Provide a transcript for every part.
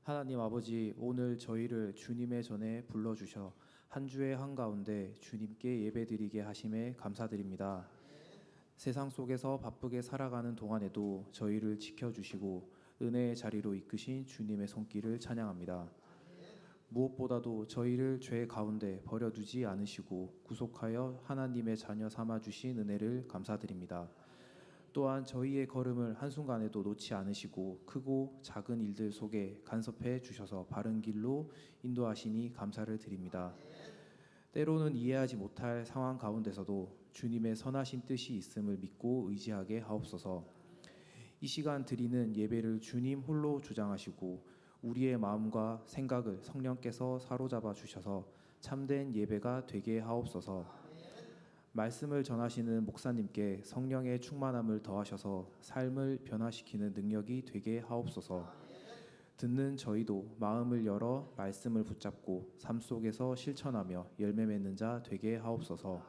하나님 아버지, 오늘 저희를 주님의 전에 불러주셔 한 주의 한가운데 주님께 예배드리게 하심에 감사드립니다. 세상 속에서 바쁘게 살아가는 동안에도 저희를 지켜주시고 은혜의 자리로 이끄신 주님의 손길을 찬양합니다. 무엇보다도 저희를 죄 가운데 버려두지 않으시고 구속하여 하나님의 자녀 삼아주신 은혜를 감사드립니다. 또한 저희의 걸음을 한순간에도 놓지 않으시고 크고 작은 일들 속에 간섭해 주셔서 바른 길로 인도하시니 감사를 드립니다. 때로는 이해하지 못할 상황 가운데서도 주님의 선하신 뜻이 있음을 믿고 의지하게 하옵소서. 이 시간 드리는 예배를 주님 홀로 주장하시고 우리의 마음과 생각을 성령께서 사로잡아 주셔서 참된 예배가 되게 하옵소서. 말씀을 전하시는 목사님께 성령의 충만함을 더하셔서 삶을 변화시키는 능력이 되게 하옵소서. 듣는 저희도 마음을 열어 말씀을 붙잡고 삶 속에서 실천하며 열매 맺는 자 되게 하옵소서.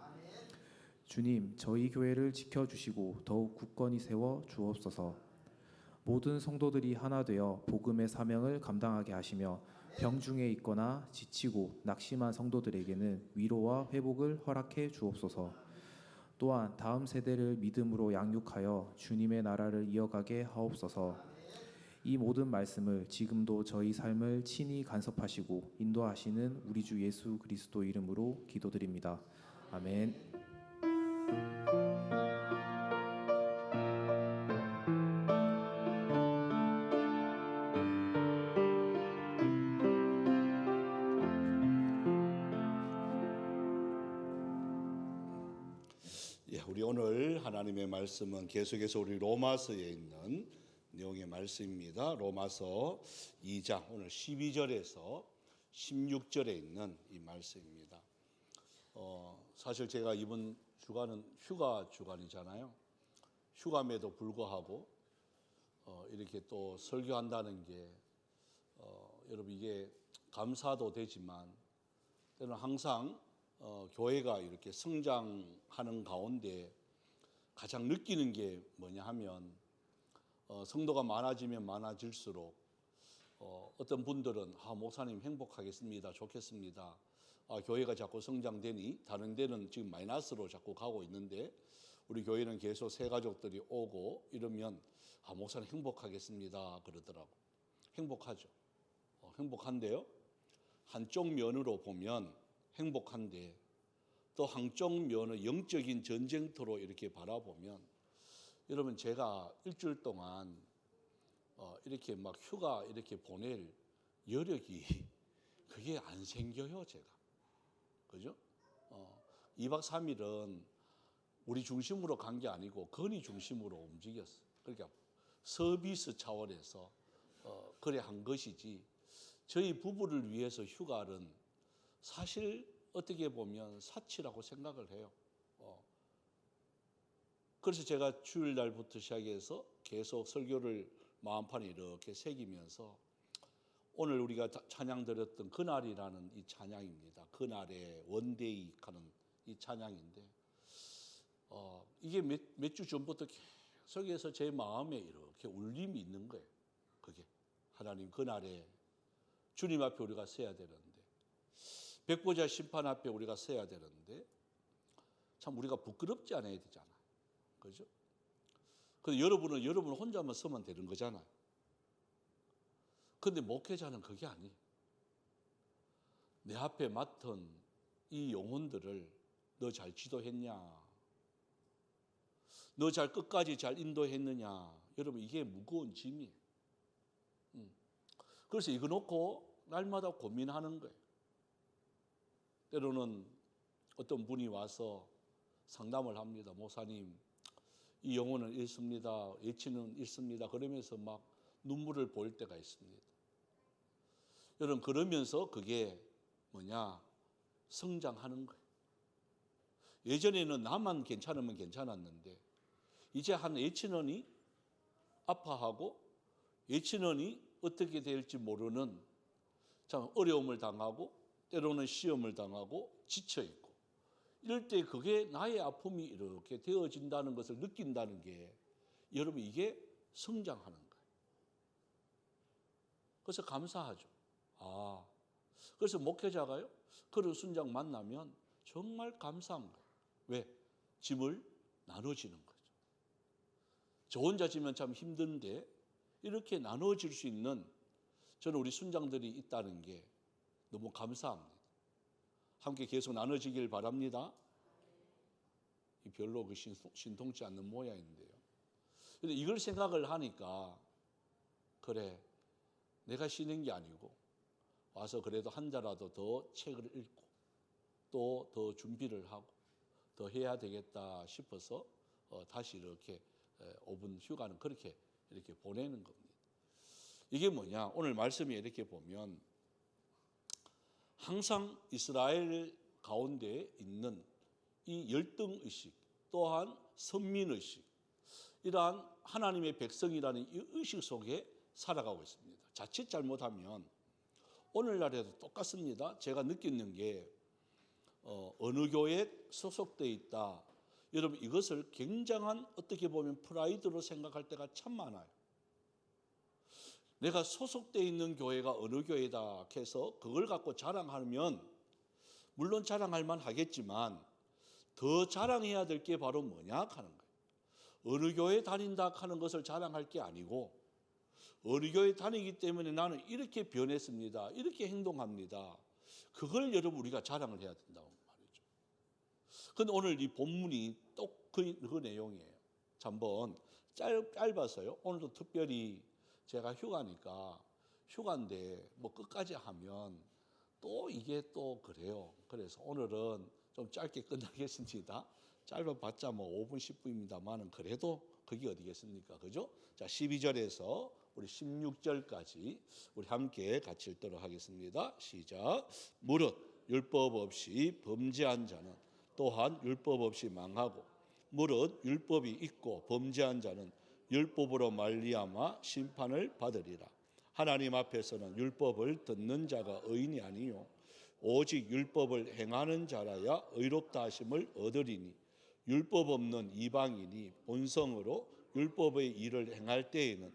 주님, 저희 교회를 지켜주시고 더욱 굳건히 세워 주옵소서. 모든 성도들이 하나 되어 복음의 사명을 감당하게 하시며 병중에 있거나 지치고 낙심한 성도들에게는 위로와 회복을 허락해 주옵소서. 또한 다음 세대를 믿음으로 양육하여 주님의 나라를 이어가게 하옵소서. 이 모든 말씀을 지금도 저희 삶을 친히 간섭하시고 인도하시는 우리 주 예수 그리스도 이름으로 기도드립니다. 아멘. 우리 오늘 하나님의 말씀은 계속해서 우리 로마서에 있는 내용의 말씀입니다. 로마서 2장 오늘 12절에서 16절에 있는 이 말씀입니다. 사실 제가 이번 주간은 휴가 주간이잖아요. 휴감에도 불구하고 이렇게 또 설교한다는 게 여러분 이게 감사도 되지만 때는 항상 교회가 이렇게 성장하는 가운데 가장 느끼는 게 뭐냐 하면 성도가 많아지면 많아질수록 어떤 분들은 목사님 행복하겠습니다. 좋겠습니다. 교회가 자꾸 성장되니 다른 데는 지금 마이너스로 자꾸 가고 있는데 우리 교회는 계속 새 가족들이 오고 이러면 목사님 행복하겠습니다. 그러더라고. 행복하죠. 행복한데요. 한쪽 면으로 보면 행복한데 또 한쪽 면의 영적인 전쟁터로 이렇게 바라보면 여러분 제가 일주일 동안 이렇게 막 휴가 이렇게 보낼 여력이 그게 안 생겨요 제가. 그죠? 2박 3일은 우리 중심으로 간 게 아니고 건의 중심으로 움직였어요. 그러니까 서비스 차원에서 그래 한 것이지 저희 부부를 위해서 휴가는 사실 어떻게 보면 사치라고 생각을 해요. 그래서 제가 주일날부터 시작해서 계속 설교를 마음판에 이렇게 새기면서 오늘 우리가 찬양 드렸던 그날이라는 이 찬양입니다. 그날의 원데이 하는 이 찬양인데 이게 몇 주 전부터 계속해서 제 마음에 이렇게 울림이 있는 거예요. 그게 하나님 그날에 주님 앞에 우리가 서야 되는데 백보자 심판 앞에 우리가 서야 되는데 참 우리가 부끄럽지 않아야 되잖아요. 그죠? 근데 여러분 혼자만 서면 되는 거잖아요. 근데 목회자는 그게 아니에요. 내 앞에 맡은 이 영혼들을 너 잘 지도했냐? 너 잘 끝까지 잘 인도했느냐? 여러분 이게 무거운 짐이에요. 그래서 이거 놓고 날마다 고민하는 거예요. 때로는 어떤 분이 와서 상담을 합니다. 목사님, 이 영혼은 잃습니다. 예치는 잃습니다. 그러면서 막 눈물을 보일 때가 있습니다. 여러분 그러면서 그게 뭐냐? 성장하는 거예요. 예전에는 나만 괜찮으면 괜찮았는데 이제 한 예친원이 아파하고 예친원이 어떻게 될지 모르는 참 어려움을 당하고 때로는 시험을 당하고 지쳐있고 이럴 때 그게 나의 아픔이 이렇게 되어진다는 것을 느낀다는 게 여러분 이게 성장하는 거예요. 그래서 감사하죠. 그래서 목회자가요, 그런 순장 만나면 정말 감사한 거예요. 왜? 짐을 나눠지는 거죠. 저 혼자 지면 참 힘든데 이렇게 나눠질 수 있는 저는 우리 순장들이 있다는 게 너무 감사합니다. 함께 계속 나눠지길 바랍니다. 별로 신통치 않는 모양인데요. 근데 이걸 생각을 하니까 그래, 내가 쉬는 게 아니고 와서 그래도 한 자라도 더 책을 읽고 또 더 준비를 하고 더 해야 되겠다 싶어서 다시 이렇게 5분 휴가는 그렇게 이렇게 보내는 겁니다. 이게 뭐냐? 오늘 말씀에 이렇게 보면 항상 이스라엘 가운데 있는 이 열등의식 또한 선민의식, 이러한 하나님의 백성이라는 이 의식 속에 살아가고 있습니다. 자칫 잘못하면 오늘날에도 똑같습니다. 제가 느끼는 게 어느 교회에 소속되어 있다, 여러분 이것을 굉장한 어떻게 보면 프라이드로 생각할 때가 참 많아요. 내가 소속되어 있는 교회가 어느 교회다 해서 그걸 갖고 자랑하면 물론 자랑할 만하겠지만 더 자랑해야 될 게 바로 뭐냐 하는 거예요. 어느 교회 다닌다 하는 것을 자랑할 게 아니고 어느 교회 다니기 때문에 나는 이렇게 변했습니다, 이렇게 행동합니다, 그걸 여러분 우리가 자랑을 해야 된다고 말이죠. 그런데 오늘 이 본문이 또 그 내용이에요. 자, 한번 짧아서요. 오늘도 특별히 제가 휴가인데 뭐 끝까지 하면 또 이게 또 그래요. 그래서 오늘은 좀 짧게 끝나겠습니다. 짧아봤자 뭐 5분 10분입니다만은 그래도 그게 어디겠습니까, 그죠? 자, 12절에서 우리 16절까지 우리 함께 같이 읽도록 하겠습니다. 시작. 무릇 율법 없이 범죄한 자는 또한 율법 없이 망하고, 무릇 율법이 있고 범죄한 자는 율법으로 말미암아 심판을 받으리라. 하나님 앞에서는 율법을 듣는 자가 의인이 아니요 오직 율법을 행하는 자라야 의롭다 하심을 얻으리니, 율법 없는 이방인이 본성으로 율법의 일을 행할 때에는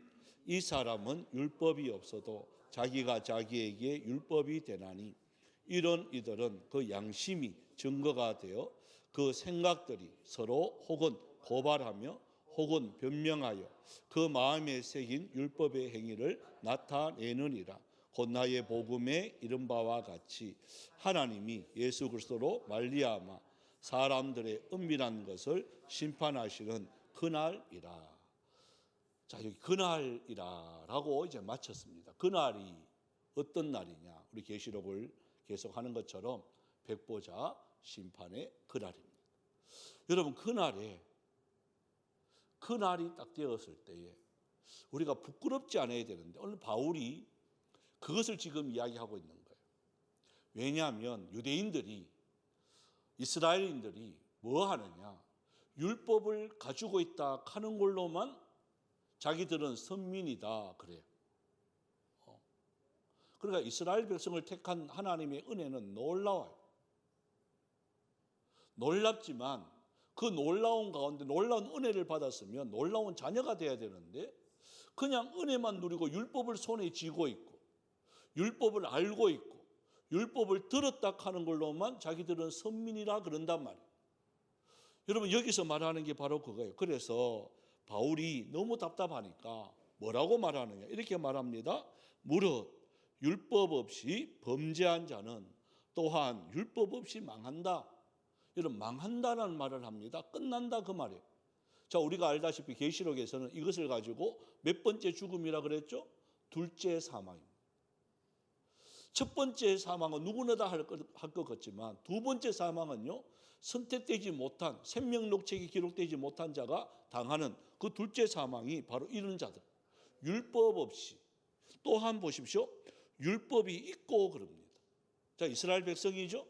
이 사람은 율법이 없어도 자기가 자기에게 율법이 되나니, 이런 이들은 그 양심이 증거가 되어 그 생각들이 서로 혹은 고발하며 혹은 변명하여 그 마음에 새긴 율법의 행위를 나타내느니라. 곧 나의 복음에 이른 바와 같이 하나님이 예수 그리스도로 말미암아 사람들의 은밀한 것을 심판하시는 그날이라. 자, 여기 그날이라라고 이제 마쳤습니다. 그날이 어떤 날이냐? 우리 계시록을 계속하는 것처럼 백보자 심판의 그날입니다. 여러분, 그날이 딱 되었을 때에 우리가 부끄럽지 않아야 되는데 오늘 바울이 그것을 지금 이야기하고 있는 거예요. 왜냐하면 이스라엘인들이 뭐 하느냐? 율법을 가지고 있다 하는 걸로만 자기들은 선민이다 그래요. 그러니까 이스라엘 백성을 택한 하나님의 은혜는 놀라워요. 놀랍지만 그 놀라운 가운데 놀라운 은혜를 받았으면 놀라운 자녀가 돼야 되는데 그냥 은혜만 누리고 율법을 손에 쥐고 있고 율법을 알고 있고 율법을 들었다 하는 걸로만 자기들은 선민이라 그런단 말이에요. 여러분, 여기서 말하는 게 바로 그거예요. 그래서 바울이 너무 답답하니까 뭐라고 말하느냐? 이렇게 말합니다. 무릇 율법 없이 범죄한 자는 또한 율법 없이 망한다. 여러분, 망한다는 말을 합니다. 끝난다 그 말이에요. 자, 우리가 알다시피 계시록에서는 이것을 가지고 몇 번째 죽음이라 그랬죠? 둘째 사망입니다. 첫 번째 사망은 누구나 다 할 것 같지만 두 번째 사망은요, 선택되지 못한 생명록책이 기록되지 못한 자가 당하는 그 둘째 사망이 바로 이런 자들. 율법 없이. 또한 보십시오. 율법이 있고 그럽니다. 자, 이스라엘 백성이죠.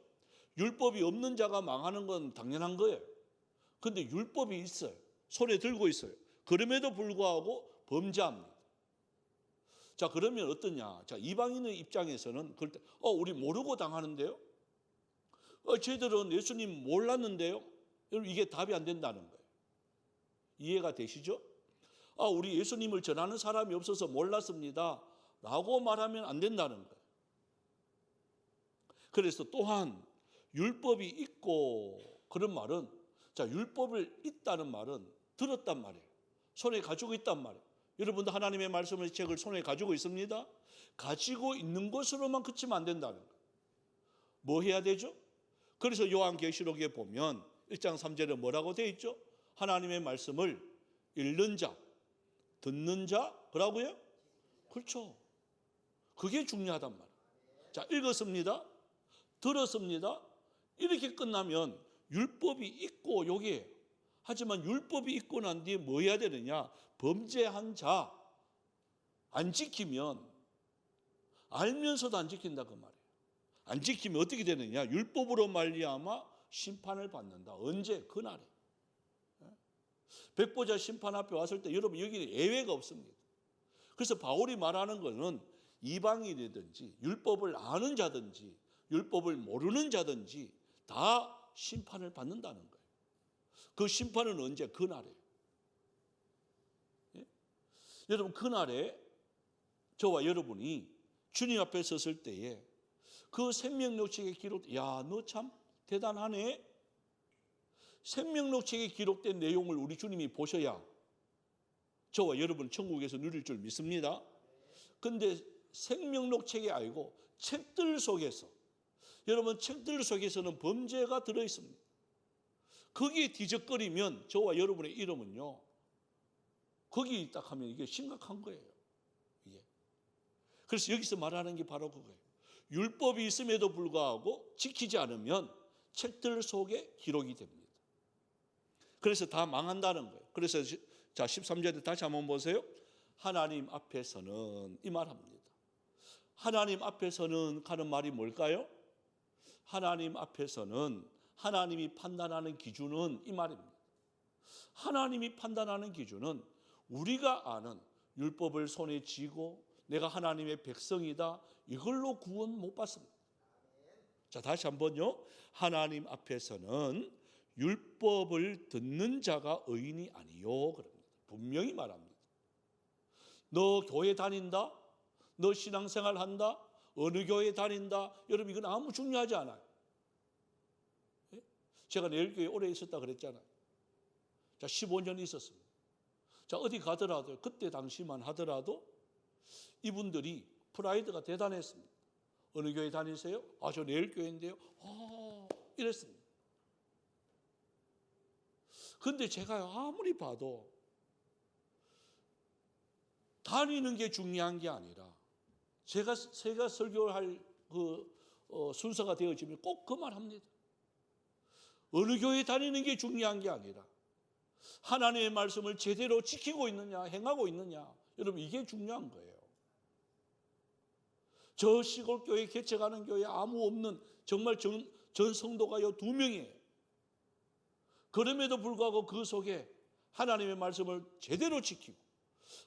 율법이 없는 자가 망하는 건 당연한 거예요. 그런데 율법이 있어요. 손에 들고 있어요. 그럼에도 불구하고 범죄합니다. 자, 그러면 어떠냐? 자, 이방인의 입장에서는 그럴 때 우리 모르고 당하는데요? 저희들은 예수님 몰랐는데요? 여러분, 이게 답이 안 된다는 거예요. 이해가 되시죠? 우리 예수님을 전하는 사람이 없어서 몰랐습니다. 라고 말하면 안 된다는 거예요. 그래서 또한 율법이 있고 그런 말은, 자, 율법을 있다는 말은 들었단 말이에요. 손에 가지고 있단 말이에요. 여러분도 하나님의 말씀의 책을 손에 가지고 있습니다. 가지고 있는 것으로만 그치면 안 된다는 거예요. 뭐 해야 되죠? 그래서 요한계시록에 보면 1장 3절에 뭐라고 되어 있죠? 하나님의 말씀을 읽는 자, 듣는 자, 뭐라고요? 그렇죠. 그게 중요하단 말이에요. 자, 읽었습니다. 들었습니다. 이렇게 끝나면 율법이 있고 여기에, 하지만 율법이 있고 난 뒤에 뭐 해야 되느냐? 범죄한 자, 안 지키면, 알면서도 안 지킨다 그 말이에요. 안 지키면 어떻게 되느냐? 율법으로 말미암아 심판을 받는다. 언제? 그날에. 백보자 심판 앞에 왔을 때 여러분 여기는 예외가 없습니다. 그래서 바울이 말하는 것은 이방인이든지 율법을 아는 자든지 율법을 모르는 자든지 다 심판을 받는다는 거예요. 그 심판은 언제? 그날에. 예? 여러분 그날에 저와 여러분이 주님 앞에 섰을 때에 그 생명록책에 기록, 야, 너 참 대단하네. 생명록책에 기록된 내용을 우리 주님이 보셔야 저와 여러분 천국에서 누릴 줄 믿습니다. 근데 생명록책에 알고 책들 속에서, 여러분 책들 속에서는 범죄가 들어있습니다. 거기에 뒤적거리면 저와 여러분의 이름은요, 거기 있다 하면 이게 심각한 거예요. 이게. 그래서 여기서 말하는 게 바로 그거예요. 율법이 있음에도 불구하고 지키지 않으면 책들 속에 기록이 됩니다. 그래서 다 망한다는 거예요. 그래서 자 13절에 다시 한번 보세요. 하나님 앞에서는 이 말합니다. 하나님 앞에서는 하는 말이 뭘까요? 하나님 앞에서는 하나님이 판단하는 기준은 이 말입니다. 하나님이 판단하는 기준은 우리가 아는 율법을 손에 쥐고 내가 하나님의 백성이다, 이걸로 구원 못 받습니다. 자, 다시 한번요. 하나님 앞에서는 율법을 듣는 자가 의인이 아니요 그럽니다. 분명히 말합니다. 너 교회 다닌다? 너 신앙생활 한다? 어느 교회 다닌다? 여러분 이건 아무 중요하지 않아요. 제가 내일교회 오래 있었다 그랬잖아요. 자, 15년 있었습니다. 자, 어디 가더라도 그때 당시만 하더라도 이분들이 프라이드가 대단했습니다. 어느 교회 다니세요? 아, 저 내일교회인데요. 이랬습니다. 근데 제가 아무리 봐도 다니는 게 중요한 게 아니라 제가 설교할 순서가 되어지면 꼭 그 말 합니다. 어느 교회 다니는 게 중요한 게 아니라 하나님의 말씀을 제대로 지키고 있느냐, 행하고 있느냐, 여러분 이게 중요한 거예요. 저 시골 교회 개척하는 교회 아무 없는 정말 전 성도가요 2명이에요. 그럼에도 불구하고 그 속에 하나님의 말씀을 제대로 지키고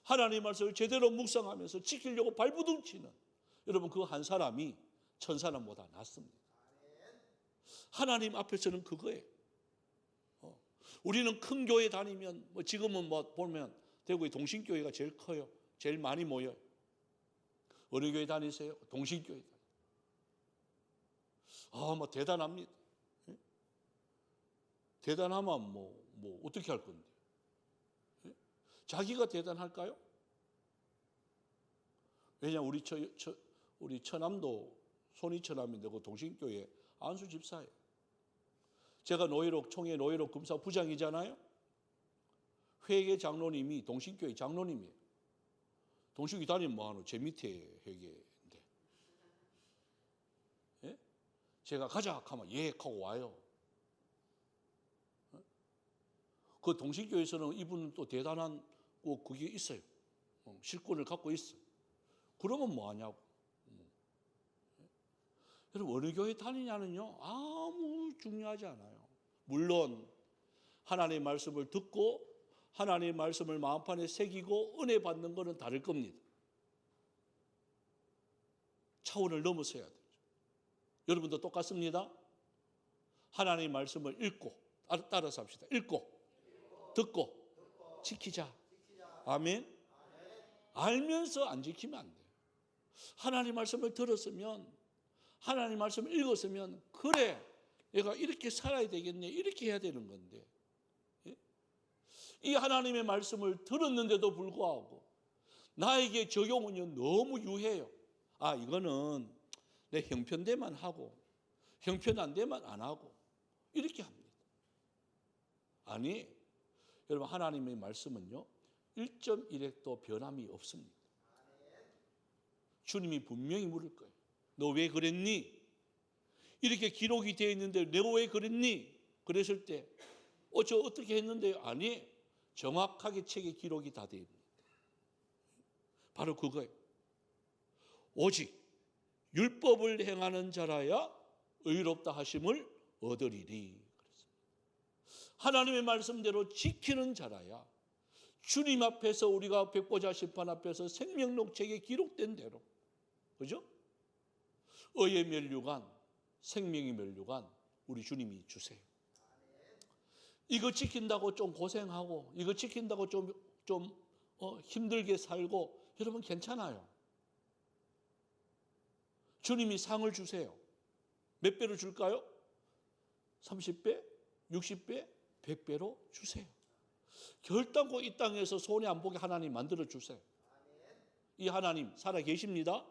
하나님의 말씀을 제대로 묵상하면서 지키려고 발부둥치는 여러분 그 한 사람이 1000사람보다 낫습니다. 하나님 앞에서는 그거예요. 우리는 큰 교회 다니면 지금은 보면 대구의 동신교회가 제일 커요. 제일 많이 모여요. 어느 교회 다니세요? 동신교회. 대단합니다. 대단하면 어떻게 할 건데? 자기가 대단할까요? 왜냐 우리 처남도 손이처남인데 그 동신교회 안수 집사예요. 제가 총회 노예록 금사 부장이잖아요. 회계 장로님이 동신교회 장로님이에요. 동신교회 다니면 뭐하노? 제 밑에 회계인데. 예? 제가 가자 하면 예 하고 와요. 그 동신교회에서는 이분은 또 대단한 그게 있어요. 실권을 갖고 있어요. 그러면 뭐하냐고. 여러분 어느 교회 다니냐는요 아무 중요하지 않아요. 물론 하나님의 말씀을 듣고 하나님의 말씀을 마음판에 새기고 은혜 받는 것은 다를 겁니다. 차원을 넘어서야 되죠. 여러분도 똑같습니다. 하나님의 말씀을 읽고 따라서 합시다. 읽고 듣고 지키자. 아멘. 알면서 안 지키면 안 돼요. 하나님 말씀을 들었으면, 하나님 말씀을 읽었으면, 그래, 내가 이렇게 살아야 되겠네, 이렇게 해야 되는 건데, 예? 이 하나님의 말씀을 들었는데도 불구하고 나에게 적용은요 너무 유해요. 아, 이거는 내 형편대만 하고 형편안대만 안 하고 이렇게 합니다. 아니, 여러분, 하나님의 말씀은요 1.1핵도 변함이 없습니다. 주님이 분명히 물을 거예요. 너 왜 그랬니? 이렇게 기록이 되어 있는데 내가 왜 그랬니? 그랬을 때 저 어떻게 했는데? 아니, 정확하게 책에 기록이 다 되어 있습니다. 바로 그거예요. 오직 율법을 행하는 자라야 의롭다 하심을 얻으리니. 하나님의 말씀대로 지키는 자라야 주님 앞에서, 우리가 백보자 심판 앞에서 생명록 책에 기록된 대로, 그죠? 의의 면류관, 생명의 면류관 우리 주님이 주세요. 이거 지킨다고 좀 고생하고, 이거 지킨다고 좀 힘들게 살고, 여러분 괜찮아요. 주님이 상을 주세요. 몇 배로 줄까요? 30배, 60배, 100배로 주세요. 결단코 이 땅에서 손해 안 보게 하나님 만들어 주세요. 이 하나님 살아 계십니다.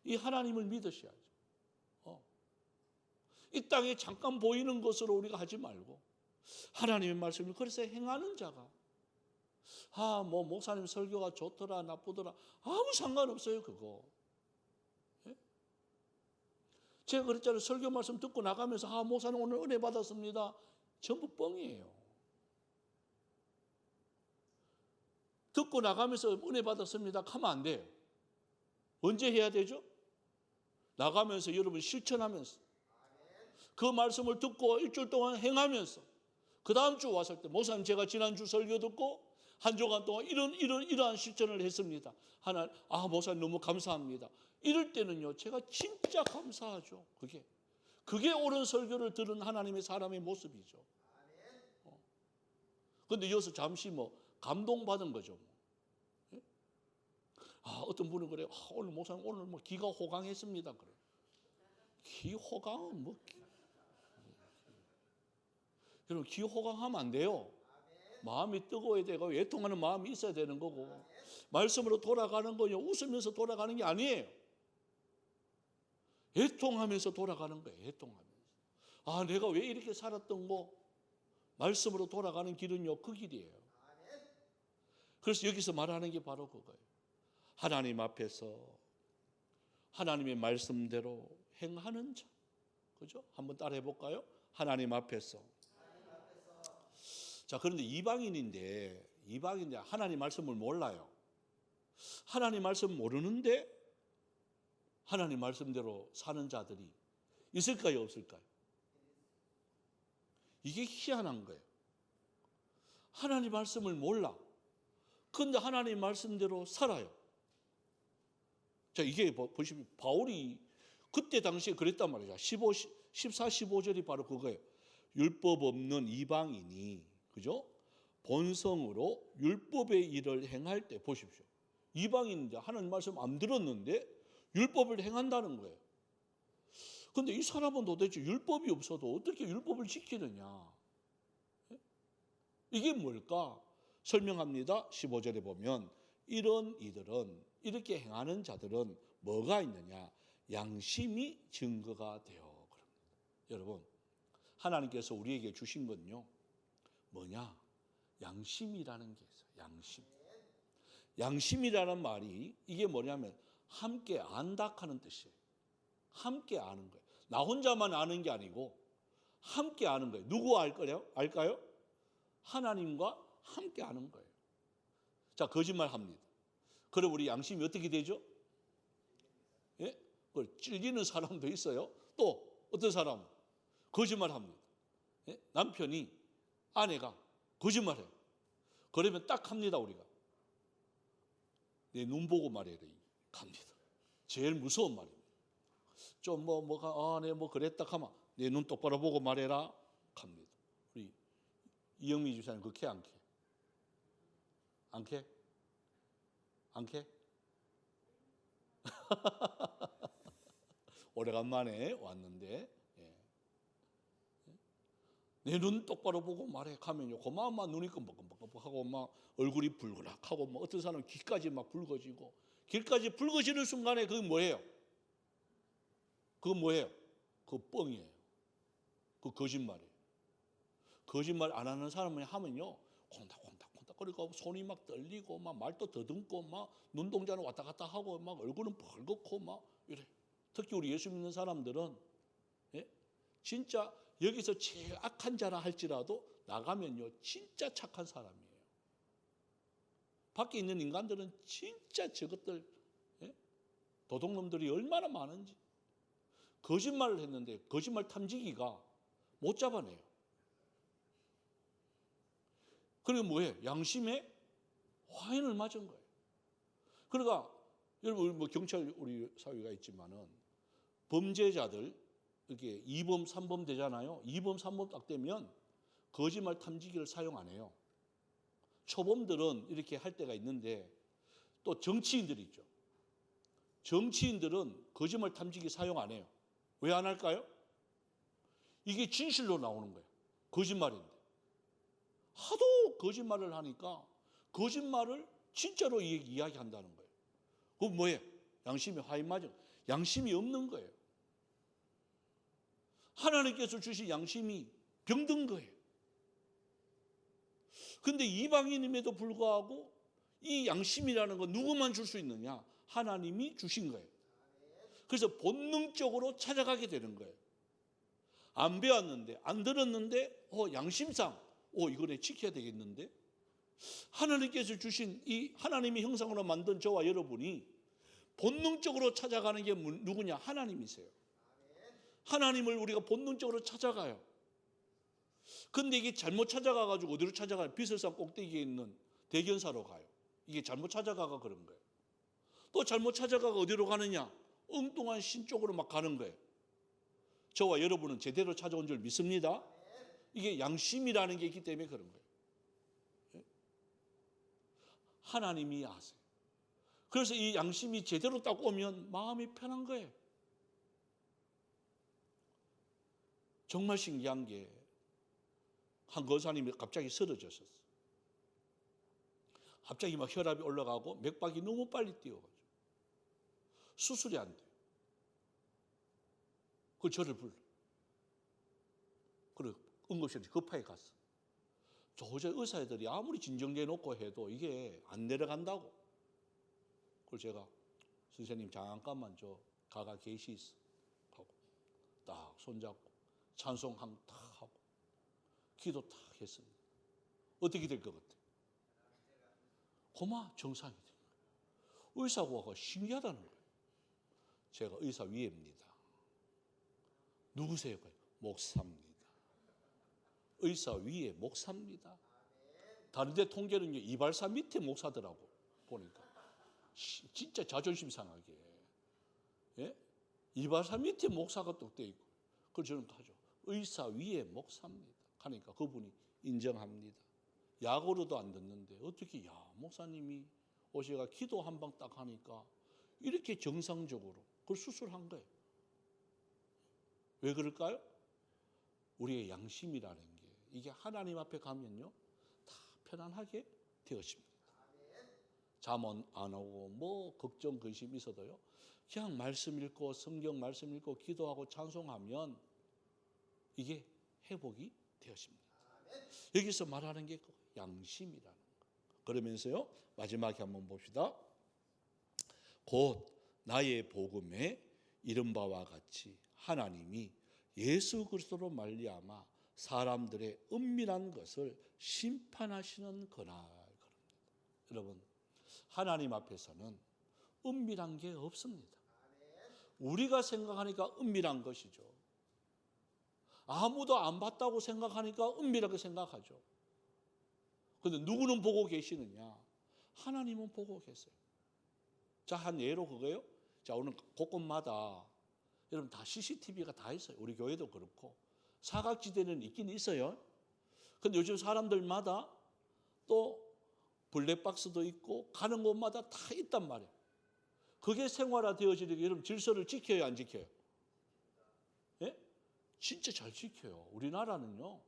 이 하나님을 믿으셔야죠. 이 땅에 잠깐 보이는 것으로 우리가 하지 말고 하나님의 말씀을 그래서 행하는 자가, 목사님 설교가 좋더라 나쁘더라 아무 상관없어요. 그거. 예? 제가 그랬잖아요. 설교 말씀 듣고 나가면서 목사님 오늘 은혜 받았습니다. 전부 뻥이에요. 듣고 나가면서 은혜 받았습니다 하면 안 돼요. 언제 해야 되죠? 나가면서, 여러분 실천하면서, 그 말씀을 듣고 일주일 동안 행하면서, 그 다음 주 왔을 때 목사님 제가 지난주 설교 듣고 한 주간 동안 이러한 실천을 했습니다. 목사님 너무 감사합니다. 이럴 때는요 제가 진짜 감사하죠. 그게 옳은 설교를 들은 하나님의 사람의 모습이죠. 그런데 여기서 잠시 감동받은 거죠. 예? 어떤 분은 그래요. 오늘 목사님 오늘 기가 호강했습니다. 그래. 기 호강은 여러분, 기 호강하면 안 돼요. 마음이 뜨거워야 되고 애통하는 마음이 있어야 되는 거고, 말씀으로 돌아가는 거요 웃으면서 돌아가는 게 아니에요. 애통하면서 돌아가는 거예요. 애통하면서. 내가 왜 이렇게 살았던 거, 말씀으로 돌아가는 길은요 그 길이에요. 그래서 여기서 말하는 게 바로 그거예요. 하나님 앞에서 하나님의 말씀대로 행하는 자. 그죠? 한번 따라해 볼까요? 하나님 앞에서. 자, 그런데 이방인인데 하나님 말씀을 몰라요. 하나님 말씀 모르는데 하나님 말씀대로 사는 자들이 있을까요, 없을까요? 이게 희한한 거예요. 하나님 말씀을 몰라. 그런데 하나님 말씀대로 살아요. 자, 이게 보시면 바울이 그때 당시에 그랬단 말이죠. 14, 15절이 바로 그거예요. 율법 없는 이방인이, 그죠? 본성으로 율법의 일을 행할 때, 보십시오. 이방인인데 하나님 말씀 안 들었는데 율법을 행한다는 거예요. 그런데 이 사람은 도대체 율법이 없어도 어떻게 율법을 지키느냐? 이게 뭘까? 설명합니다. 15절에 보면 이런 이들은, 이렇게 행하는 자들은 뭐가 있느냐? 양심이 증거가 되어 그럽니다. 여러분, 하나님께서 우리에게 주신 건요 뭐냐? 양심이라는 게 있어요. 양심이라는 말이 이게 뭐냐면 함께 안다 하는 뜻이에요. 함께 아는 거예요. 나 혼자만 아는 게 아니고 함께 아는 거예요. 누구 알까요? 하나님과 함께 아는 거예요. 자, 거짓말 합니다. 그럼 우리 양심이 어떻게 되죠? 예? 그걸 찔리는 사람도 있어요. 또 어떤 사람은 거짓말 합니다. 예? 남편이, 아내가 거짓말해요. 그러면 딱 합니다. 우리가 내 눈 보고 말해라 갑니다. 제일 무서운 말입니다. 좀 내가 그랬다 하면 내 눈 똑바로 보고 말해라 갑니다. 우리 이영미 집사님 그렇게 안 캐? 안 캐? 오래간만에 왔는데 내 눈 똑바로 보고 말해 가면요 그만 눈이 끔뻑끔뻑하고 막 얼굴이 붉으락하고 막 어떤 사람은 귀까지 막 붉어지고 귀까지 붉어지는 순간에 그게 뭐예요? 그거 뭐예요? 그거 뻥이에요. 그 거짓말이에요. 거짓말 안 하는 사람이 하면요 콩닥콩닥콩닥 그리고 손이 막 떨리고 막 말도 더듬고 막 눈동자는 왔다 갔다 하고 막 얼굴은 벌겋고 막 이래. 특히 우리 예수 믿는 사람들은 진짜 여기서 제일 악한 자라 할지라도 나가면요 진짜 착한 사람이에요. 밖에 있는 인간들은 진짜 저것들 도둑놈들이 얼마나 많은지 거짓말을 했는데 거짓말 탐지기가 못 잡아내요. 그리고 뭐예요? 양심에 화인을 맞은 거예요. 그러니까 여러분 뭐 경찰 우리 사회가 있지만은 범죄자들 이렇게 2범, 3범 되잖아요. 2범, 3범 딱 되면 거짓말 탐지기를 사용 안 해요. 초범들은 이렇게 할 때가 있는데 또 정치인들이 있죠. 정치인들은 거짓말 탐지기 사용 안 해요. 왜 안 할까요? 이게 진실로 나오는 거예요. 거짓말인데. 하도 거짓말을 하니까 거짓말을 진짜로 이야기한다는 거예요. 그럼 뭐예요? 양심이 화인 맞은 양심이 없는 거예요. 하나님께서 주신 양심이 병든 거예요. 근데 이방인임에도 불구하고 이 양심이라는 건 누구만 줄 수 있느냐? 하나님이 주신 거예요. 그래서 본능적으로 찾아가게 되는 거예요. 안 배웠는데, 안 들었는데, 양심상, 이거네 지켜야 되겠는데? 하나님께서 주신 이 하나님의 형상으로 만든 저와 여러분이 본능적으로 찾아가는 게 누구냐? 하나님이세요. 하나님을 우리가 본능적으로 찾아가요. 근데 이게 잘못 찾아가가지고 어디로 찾아가요? 비설산 꼭대기에 있는 대견사로 가요. 이게 잘못 찾아가가 그런 거예요. 또 잘못 찾아가가 어디로 가느냐? 엉뚱한 신 쪽으로 막 가는 거예요. 저와 여러분은 제대로 찾아온 줄 믿습니다. 이게 양심이라는 게 있기 때문에 그런 거예요. 하나님이 아세요. 그래서 이 양심이 제대로 딱 오면 마음이 편한 거예요. 정말 신기한 게 한 거사님이 갑자기 쓰러졌었어요. 갑자기 막 혈압이 올라가고 맥박이 너무 빨리 뛰어가지고 수술이 안 돼요. 그 저를 불러. 그리고 응급실에 급하게 갔어. 도저히 의사들이 아무리 진정돼 놓고 해도 이게 안 내려간다고. 그래서 제가 선생님 잠깐만 저 가가 계시있어 하고 딱 손잡고 찬송 딱 하고 기도 딱 했습니다. 어떻게 될 것 같아요? 고마 정상이 된 거예요. 의사가 신기하다는 거예요. 제가 의사 위에입니다. 누구세요? 목사입니다. 의사 위에 목사입니다. 다른 데 통계는요 이발사 밑에 목사더라고 보니까 진짜 자존심 상하게 이발사 밑에 목사가 또 돼 있고 그걸 저는 하죠. 의사 위에 목사입니다. 하니까 그분이 인정합니다. 약으로도 안 듣는데 어떻게 목사님이 오셔가 기도 한 방 딱 하니까 이렇게 정상적으로 그걸 수술한 거예요. 왜 그럴까요? 우리의 양심이라는 게 이게 하나님 앞에 가면요 다 편안하게 되어집니다. 잠 안 오고 뭐 걱정 근심 있어도요 그냥 말씀 읽고 성경 말씀 읽고 기도하고 찬송하면 이게 회복이 되어집니다. 여기서 말하는 게 양심이라는 거. 그러면서요 마지막에 한번 봅시다. 곧 나의 복음에 이른 바와 같이 하나님이 예수 그리스도로 말미암아 사람들의 은밀한 것을 심판하시는 그날. 여러분 하나님 앞에서는 은밀한 게 없습니다. 우리가 생각하니까 은밀한 것이죠. 아무도 안 봤다고 생각하니까 은밀하게 생각하죠. 그런데 누구는 보고 계시느냐? 하나님은 보고 계세요. 자, 한 예로 그거요. 자, 오늘 곳곳마다 여러분 다 CCTV가 다 있어요. 우리 교회도 그렇고 사각지대는 있긴 있어요. 근데 요즘 사람들마다 또 블랙박스도 있고 가는 곳마다 다 있단 말이에요. 그게 생활화되어지는 게 여러분 질서를 지켜요, 안 지켜요? 예? 진짜 잘 지켜요. 우리나라는요,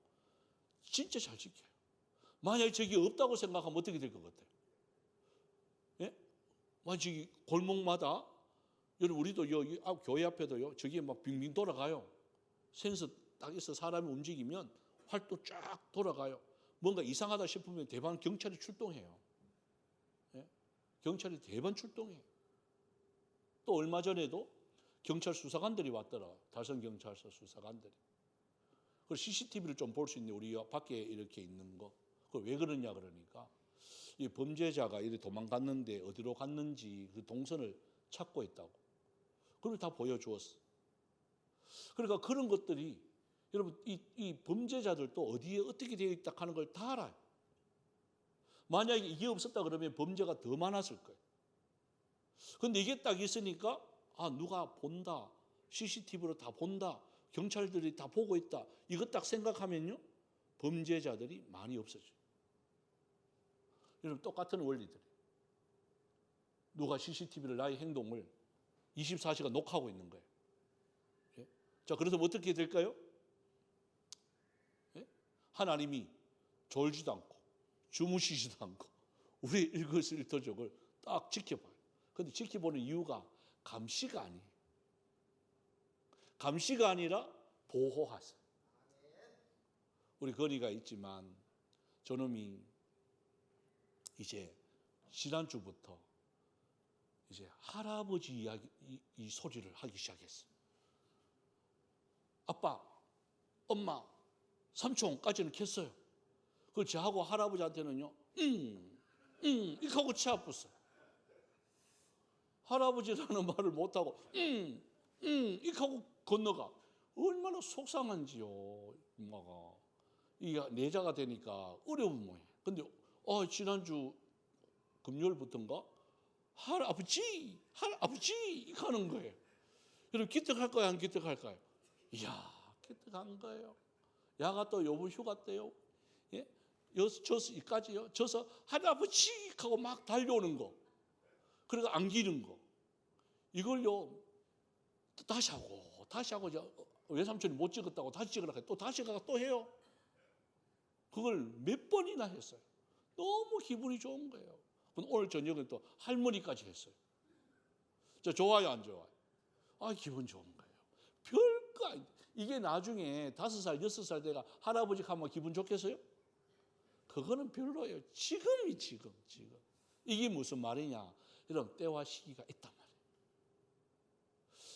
진짜 잘 지켜요. 만약에 저기 없다고 생각하면 어떻게 될 것 같아요? 예? 만약 저기 골목마다 여러분 우리도 여기 교회 앞에도요, 저기 막 빙빙 돌아가요. 센서 딱 있어 사람이 움직이면 활도 쫙 돌아가요. 뭔가 이상하다 싶으면 대반 경찰이 출동해요. 예? 경찰이 대반 출동해요. 또 얼마 전에도 경찰 수사관들이 왔더라. 달성경찰서 수사관들이. 그 CCTV를 좀 볼 수 있는데 우리 밖에 이렇게 있는 거. 그걸 왜 그러냐 그러니까 이 범죄자가 이렇게 도망갔는데 어디로 갔는지 그 동선을 찾고 있다고. 그걸 다 보여주었어. 그러니까 그런 것들이 여러분 이 범죄자들도 어디에 어떻게 되어 있다 하는 걸 다 알아요. 만약에 이게 없었다 그러면 범죄가 더 많았을 거예요. 근데 이게 딱 있으니까 누가 본다. CCTV로 다 본다. 경찰들이 다 보고 있다. 이거 딱 생각하면요. 범죄자들이 많이 없어져요. 여러분 똑같은 원리들. 누가 CCTV를 나의 행동을 24시간 녹화하고 있는 거예요. 예? 자, 그래서 어떻게 될까요? 예? 하나님이 졸지도 않고 주무시지도 않고 우리 일거수일투족을 딱 지켜봐요. 그런데 지켜보는 이유가 감시가 아니에요. 감시가 아니라 보호하세요. 우리 거리가 있지만 저놈이 이제 지난주부터 이제 할아버지 이야기 이 소리를 하기 시작했어요. 아빠, 엄마, 삼촌까지는 켰어요. 그걸 저하고 할아버지한테는요, 이렇게 하고 치아팠어요. 할아버지라는 말을 못하고 이렇게 하고 건너가. 얼마나 속상한지요. 엄마가. 이게 내자가 되니까 어려운 모양. 근데 지난주 금요일부터인가 할아버지 이렇게 하는 거예요. 여러분 기특할까요 안 기특할까요? 이야 기특한 거예요. 야가 또 요번 휴가 때요. 예? 저서 이까지요. 저서 할아버지 하고 막 달려오는 거. 그래서 안기는 거. 이걸요 다시 하고 외삼촌이 못 찍었다고 다시 찍으라 해요. 또 다시 가서 또 해요. 그걸 몇 번이나 했어요. 너무 기분이 좋은 거예요. 오늘 저녁에 또 할머니까지 했어요. 저 좋아요 안 좋아요? 기분 좋은 거예요. 별거 아니. 이게 나중에 5살 6살 돼가 할아버지 하면 기분 좋겠어요? 그거는 별로예요. 지금. 이게 무슨 말이냐? 여러분 때와 시기가 있단 말이에요.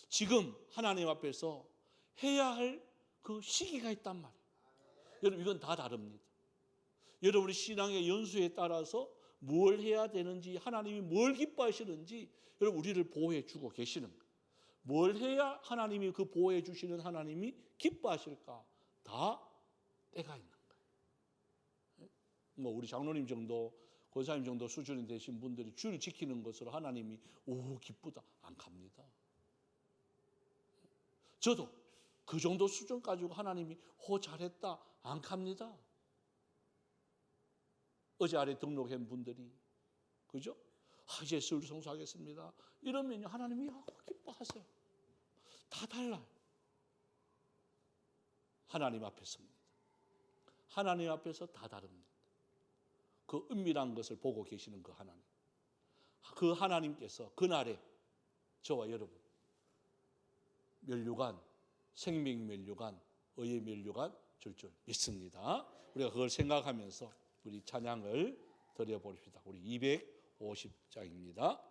지금 하나님 앞에서 해야 할 그 시기가 있단 말이에요. 여러분 이건 다 다릅니다. 여러분의 신앙의 연수에 따라서 뭘 해야 되는지 하나님이 뭘 기뻐하시는지 여러분 우리를 보호해 주고 계시는 거예요. 뭘 해야 하나님이 그 보호해 주시는 하나님이 기뻐하실까? 다 때가 있는 거예요. 뭐 우리 장로님 정도 권사님 정도 수준이 되신 분들이 주를 지키는 것으로 하나님이 기쁘다 안 갑니다. 저도 그 정도 수준 가지고 하나님이 잘했다 안 갑니다. 어제 아래 등록한 분들이 그죠? 이제 술 성수하겠습니다. 이러면 하나님이 기뻐하세요. 다 달라요. 하나님 앞에서입니다. 하나님 앞에서 다 다릅니다. 그 은밀한 것을 보고 계시는 그 하나님. 그 하나님께서 그날에 저와 여러분 면류관, 생명 면류관, 의의 면류관 줄 줄 믿습니다. 우리가 그걸 생각하면서 우리 찬양을 드려봅시다. 우리 250장입니다.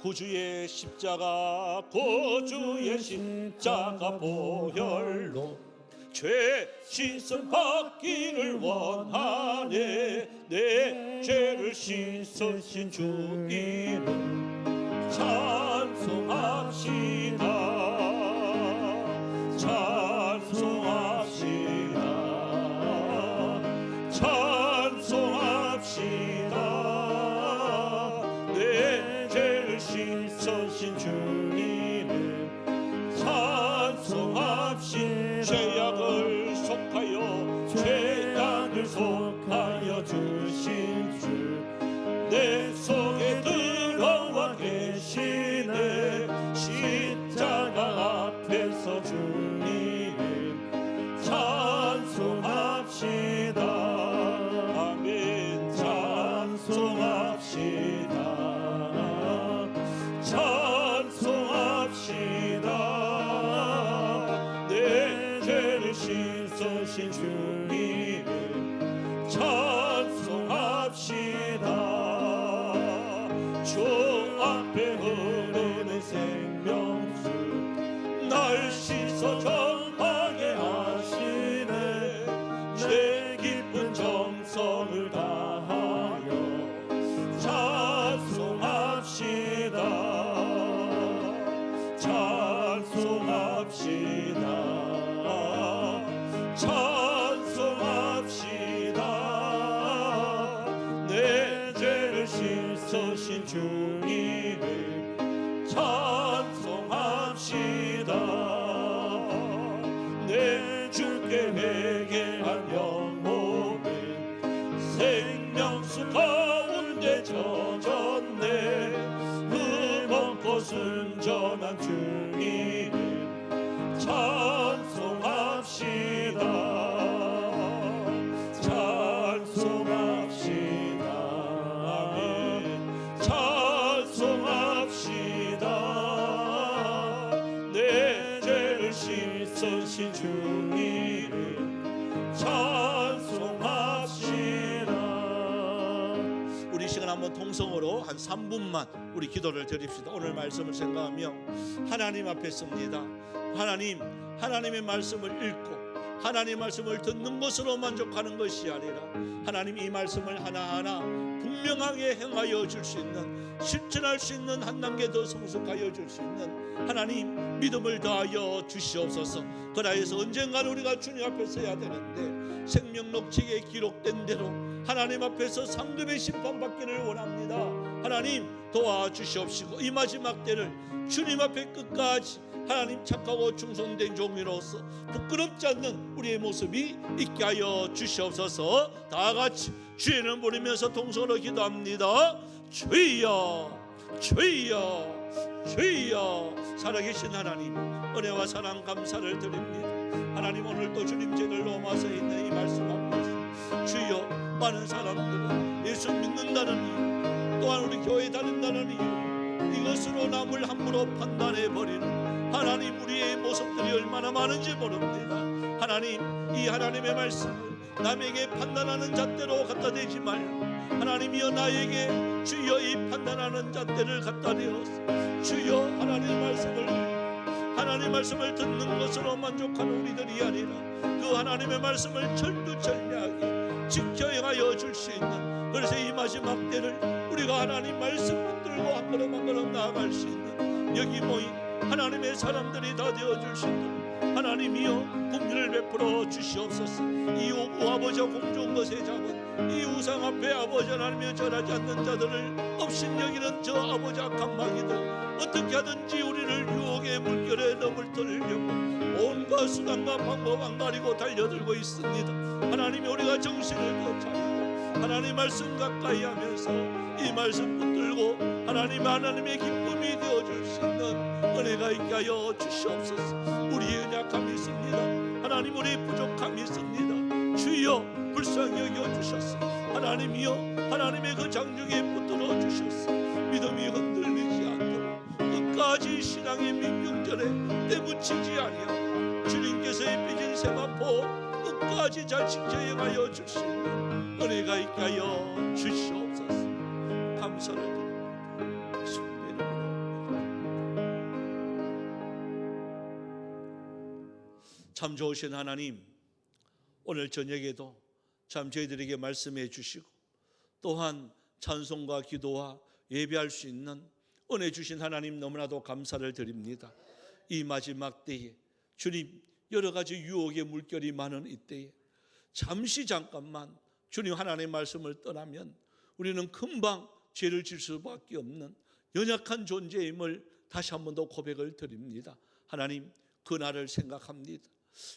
구주의 십자가 구주의 십자가 보혈로 죄 씻음 받기를 원하네. 내 죄를 씻으신 주 이름 찬송합시다. 찬송합시다. 내 죄를 씻으신 주 이름 죄악을 속하여 죄악을 속하여 주신 주 내 속에 들어와 계시네. 십자가 앞에서 주님을 찬송합시다. 아멘. 찬송합시다. 찬송합시다. 내 죄를 씻으신 주님을 찬송합시다. 주 앞에 흐르는 생명수 날 씻어 정하게 하시네. 내 깊은 정성을 다하여 찬송합시다. 찬송합시다. 찬송합시다. 내 죄를 씻으신 주님을 찬송합시다. 내 주께 회개한 영혼은 생명수 가운데 젖었네. 흠없고 순전한 주님을 찬송합시다. 찬송합시다. 아멘. 찬송합시다. 내 죄를 씻으신 주님을 찬송합시다. 우리 시간 한번 통성으로 한 3분만 우리 기도를 드립시다. 오늘 말씀을 생각하며 하나님 앞에 섭니다. 하나님의 말씀을 읽고 하나님 말씀을 듣는 것으로 만족하는 것이 아니라 하나님 이 말씀을 하나하나 분명하게 행하여 줄 수 있는, 실천할 수 있는, 한 단계 더 성숙하여 줄 수 있는 하나님 믿음을 다하여 주시옵소서. 그라해서 언젠가는 우리가 주님 앞에 서야 되는데 생명록책에 기록된 대로 하나님 앞에서 상급의 심판받기를 원합니다. 하나님 도와주시옵시고 이 마지막 때를 주님 앞에 끝까지 하나님 착하고 충성된 종이로서 부끄럽지 않는 우리의 모습이 있게 하여 주시옵소서. 다 같이 주의 이름 부르면서 통성으로 기도합니다. 주여 주여 주여. 살아계신 하나님 은혜와 사랑 감사를 드립니다. 하나님 오늘 또 주님 제를 넘어서 있는 이 말씀 앞에서 주여 많은 사람들은 예수 믿는다는 이유 또한 우리 교회 다닌다는 이유 이것으로 남을 함부로 판단해버리는 하나님 우리의 모습들이 얼마나 많은지 모릅니다. 하나님 이 하나님의 말씀을 남에게 판단하는 잣대로 갖다 대지 말고 하나님이여 나에게 주여 이 판단하는 잣대를 갖다 대어서 주여 하나님 말씀을 듣는 것으로 만족하는 우리들이 아니라 그 하나님의 말씀을 철두철미하게 지켜 행하여 줄 수 있는, 그래서 이 마지막 때를 우리가 하나님 말씀 붙들고 한 걸음 한 걸음 나아갈 수 있는 여기 모인 하나님의 사람들이 다 되어줄 수 있도록 하나님이여 긍휼을 베풀어 주시옵소서. 이 오구 아버지와 공중 것에 잡은 이 우상 앞에 아버지 하나님이여 절하지 않는 자들을 업신여기는 저 아버지 악한 마귀들 어떻게 하든지 우리를 유혹의 물결에 넘을뜨리려고 온갖 수단과 방법 안 가리고 달려들고 있습니다. 하나님이 우리가 정신을 더 차리고 하나님 말씀 가까이 하면서 이 말씀 붙들고 하나님의 기쁨이 되어줄 수 있는 은혜가 있게 하여 주시옵소서. 우리의 연약함이 있습니다. 하나님 우리의 부족함이 있습니다. 주여 불쌍히 여겨주셨소. 하나님이여 하나님의 그 장중에 붙들어 주셨소. 믿음이 흔들리지 않도록 끝까지 신앙의 민중전에 때묻히지 아니하고 주님께서의 빚은 세마포 끝까지 잘 지켜 행하여 주시는 은혜가 있게 하여 주시옵소서. 감사를 드립니다. 예수님의 이름으로. 참 좋으신 하나님, 오늘 저녁에도 참 저희들에게 말씀해 주시고 또한 찬송과 기도와 예배할 수 있는 은혜 주신 하나님 너무나도 감사를 드립니다. 이 마지막 때에 주님 여러 가지 유혹의 물결이 많은 이때에 잠깐만 주님 하나님의 말씀을 떠나면 우리는 금방 죄를 질 수밖에 없는 연약한 존재임을 다시 한 번 더 고백을 드립니다. 하나님 그날을 생각합니다.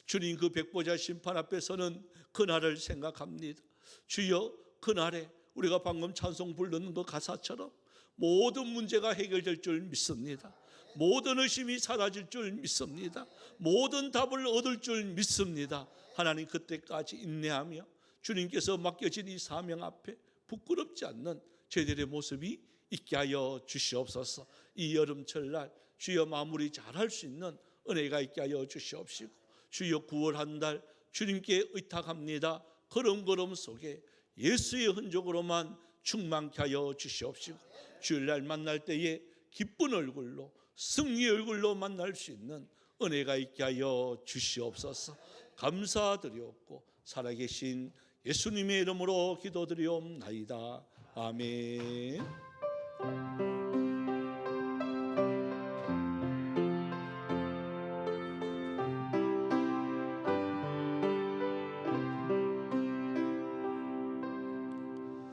주님 그 백보자 심판 앞에서는 그날을 생각합니다. 주여, 그날에 우리가 방금 찬송 부르는 그 가사처럼 모든 문제가 해결될 줄 믿습니다. 모든 의심이 사라질 줄 믿습니다. 모든 답을 얻을 줄 믿습니다. 하나님, 그때까지 인내하며 주님께서 맡겨진 이 사명 앞에 부끄럽지 않는 저희들의 모습이 있게 하여 주시옵소서. 이 여름철날 주여 마무리 잘할 수 있는 은혜가 있게 하여 주시옵시고, 주여 9월 한 달 주님께 의탁합니다. 걸음걸음 속에 예수의 흔적으로만 충만케 하여 주시옵시고, 주일날 만날 때에 기쁜 얼굴로, 승리의 얼굴로 만날 수 있는 은혜가 있게 하여 주시옵소서. 감사드리옵고 살아계신 예수님의 이름으로 기도드리옵나이다. 아멘.